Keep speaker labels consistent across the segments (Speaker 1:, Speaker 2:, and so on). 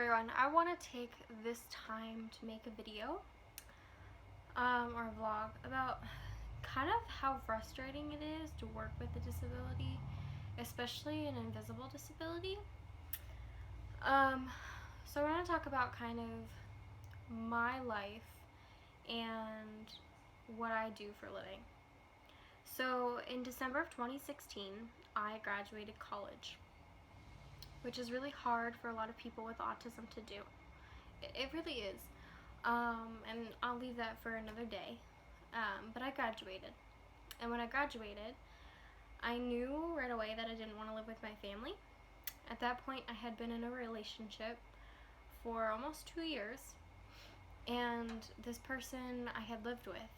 Speaker 1: everyone, I want to take this time to make a video or a vlog about kind of how frustrating it is to work with a disability, especially an invisible disability. So I want to talk about kind of my life and what I do for a living. So in December of 2016, I graduated college, which is really hard for a lot of people with autism to do. It really is. And I'll leave that for another day. But I graduated. And when I graduated, I knew right away that I didn't want to live with my family. At that point, I had been in a relationship for almost 2 years. And this person I had lived with.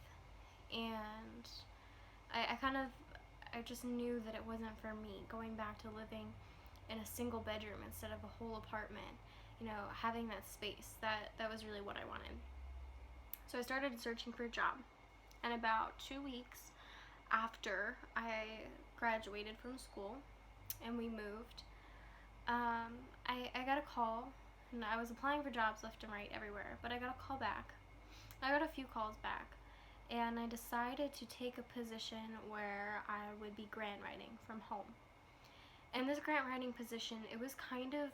Speaker 1: And I just knew that it wasn't for me, going back to living in a single bedroom instead of a whole apartment. You know, having that space, that was really what I wanted. So I started searching for a job, and about 2 weeks after I graduated from school and we moved, I got a call, and I was applying for jobs left and right everywhere, but I got a call back. I got a few calls back, and I decided to take a position where I would be grant writing from home. And this grant writing position, it was kind of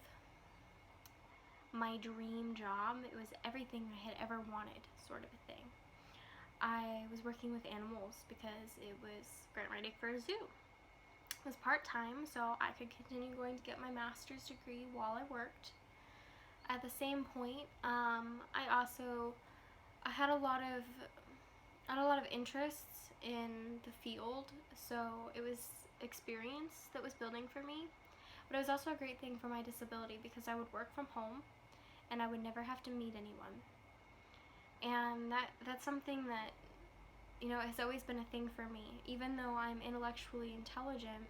Speaker 1: my dream job. It was everything I had ever wanted, sort of a thing. I was working with animals because it was grant writing for a zoo. It was part-time, so I could continue going to get my master's degree while I worked. At the same point, I had a lot of interests in the field, so it was experience that was building for me. But it was also a great thing for my disability because I would work from home and I would never have to meet anyone. And that's something that, you know, has always been a thing for me. Even though I'm intellectually intelligent,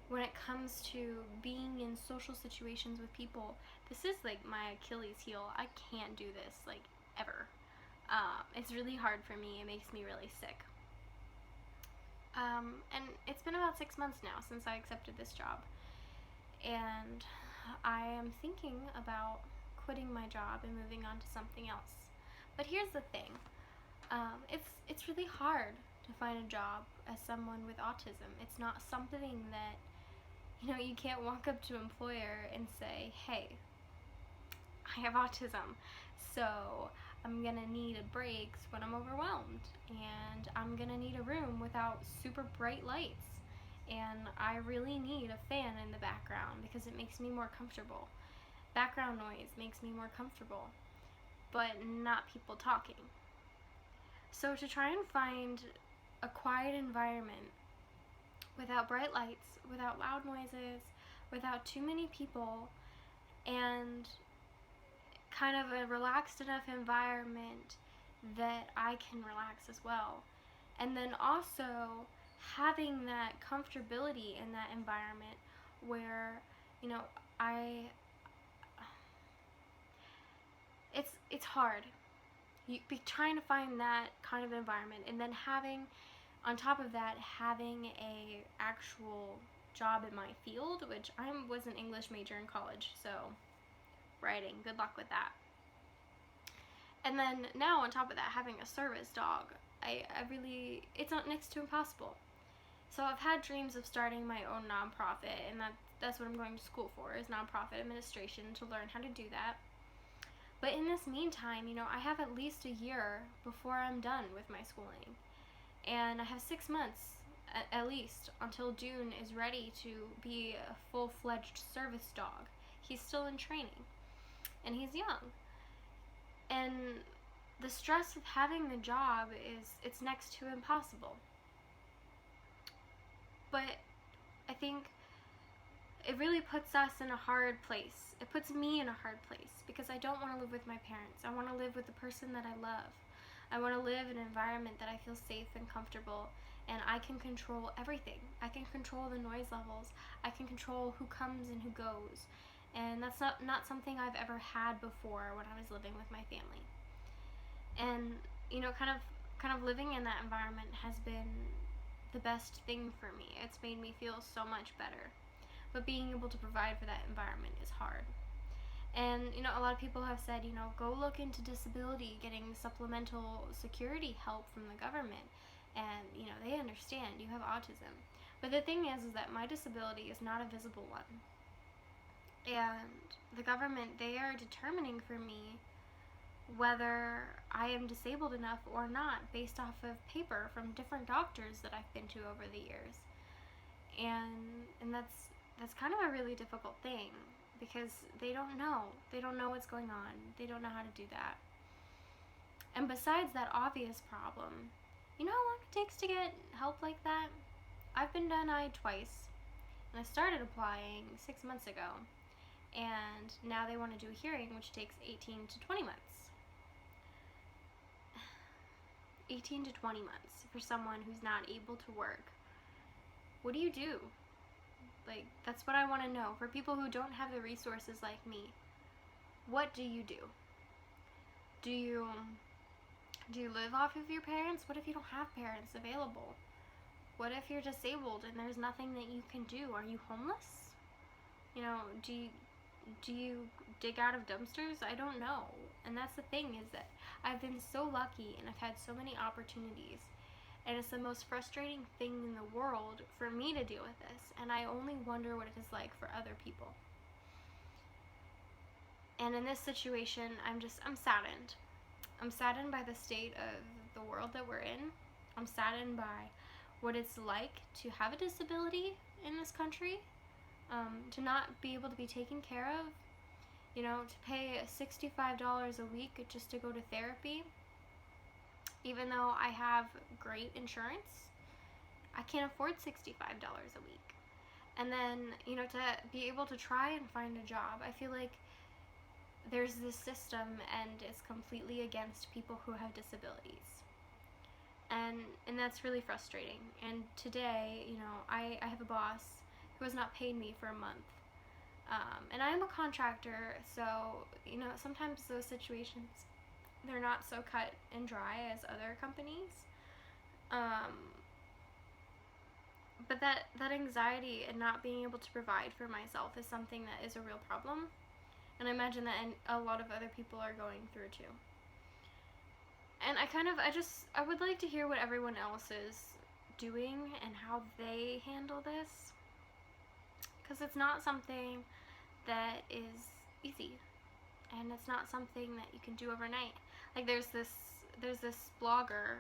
Speaker 1: when it comes to being in social situations with people, this is like my Achilles heel. I can't do this, like, ever. It's really hard for me. It makes me really sick. And it's been about 6 months now since I accepted this job. And I am thinking about quitting my job and moving on to something else. But here's the thing. It's really hard to find a job as someone with autism. It's not something that, you know, you can't walk up to an employer and say, hey, I have autism, so I'm gonna need breaks when I'm overwhelmed, and I'm gonna need a room without super bright lights, and I really need a fan in the background because it makes me more comfortable. Background noise makes me more comfortable, but not people talking. So to try and find a quiet environment without bright lights, without loud noises, without too many people, and kind of a relaxed enough environment that I can relax as well. And then also having that comfortability in that environment where, you know, it's hard. You be trying to find that kind of environment, and then having, on top of that, having a actual job in my field, which I was an English major in college, so writing, good luck with that. And then now on top of that, having a service dog, it's not next to impossible. So I've had dreams of starting my own nonprofit, and that's what I'm going to school for, is nonprofit administration, to learn how to do that. But in this meantime, you know, I have at least a year before I'm done with my schooling. And I have 6 months at least until June is ready to be a full-fledged service dog. He's still in training, and he's young. And the stress of having the job it's next to impossible. But I think it really puts us in a hard place. It puts me in a hard place because I don't want to live with my parents. I want to live with the person that I love. I want to live in an environment that I feel safe and comfortable, and I can control everything. I can control the noise levels. I can control who comes and who goes. And that's not something I've ever had before when I was living with my family. And, you know, kind of living in that environment has been the best thing for me. It's made me feel so much better. But being able to provide for that environment is hard. And, a lot of people have said, go look into disability, getting supplemental security help from the government. And, they understand you have autism. But the thing is that my disability is not a visible one. And the government, they are determining for me whether I am disabled enough or not based off of paper from different doctors that I've been to over the years. And that's kind of a really difficult thing, because they don't know. They don't know what's going on. They don't know how to do that. And besides that obvious problem, you know how long it takes to get help like that? I've been denied twice, and I started applying 6 months ago, and now they want to do a hearing, which takes 18 to 20 months. 18 to 20 months for someone who's not able to work. What do you do? Like, that's what I want to know. For people who don't have the resources like me, what do you do? Do you live off of your parents? What if you don't have parents available? What if you're disabled and there's nothing that you can do? Are you homeless? Do you dig out of dumpsters? I don't know. And that's the thing, is that I've been so lucky and I've had so many opportunities. And it's the most frustrating thing in the world for me to deal with this. And I only wonder what it is like for other people. And in this situation, I'm saddened. I'm saddened by the state of the world that we're in. I'm saddened by what it's like to have a disability in this country, to not be able to be taken care of, to pay $65 a week just to go to therapy. Even though I have great insurance, I can't afford $65 a week. And then, to be able to try and find a job, I feel like there's this system and it's completely against people who have disabilities. And that's really frustrating. And today, I have a boss who has not paid me for a month. And I'm a contractor, so, sometimes those situations, they're not so cut and dry as other companies. But that anxiety and not being able to provide for myself is something that is a real problem. And I imagine that a lot of other people are going through too. And I would like to hear what everyone else is doing and how they handle this. Because it's not something that is easy. And it's not something that you can do overnight. Like, there's this blogger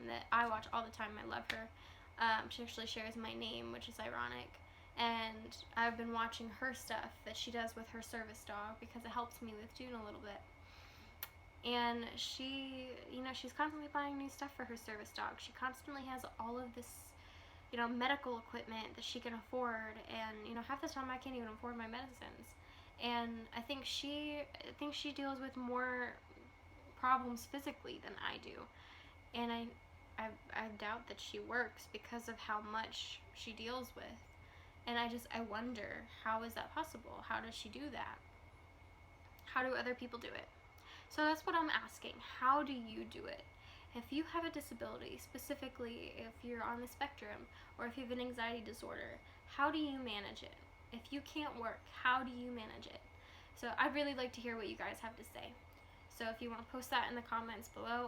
Speaker 1: that I watch all the time. I love her. She actually shares my name, which is ironic. And I've been watching her stuff that she does with her service dog, because it helps me with June a little bit. And she, she's constantly buying new stuff for her service dog. She constantly has all of this, medical equipment that she can afford. And, half the time I can't even afford my medicines. And I think she deals with more problems physically than I do. And I doubt that she works because of how much she deals with. And I wonder, how is that possible? How does she do that? How do other people do it? So that's what I'm asking. How do you do it? If you have a disability, specifically if you're on the spectrum, or if you have an anxiety disorder, how do you manage it? If you can't work, how do you manage it? So I'd really like to hear what you guys have to say. So if you want to post that in the comments below,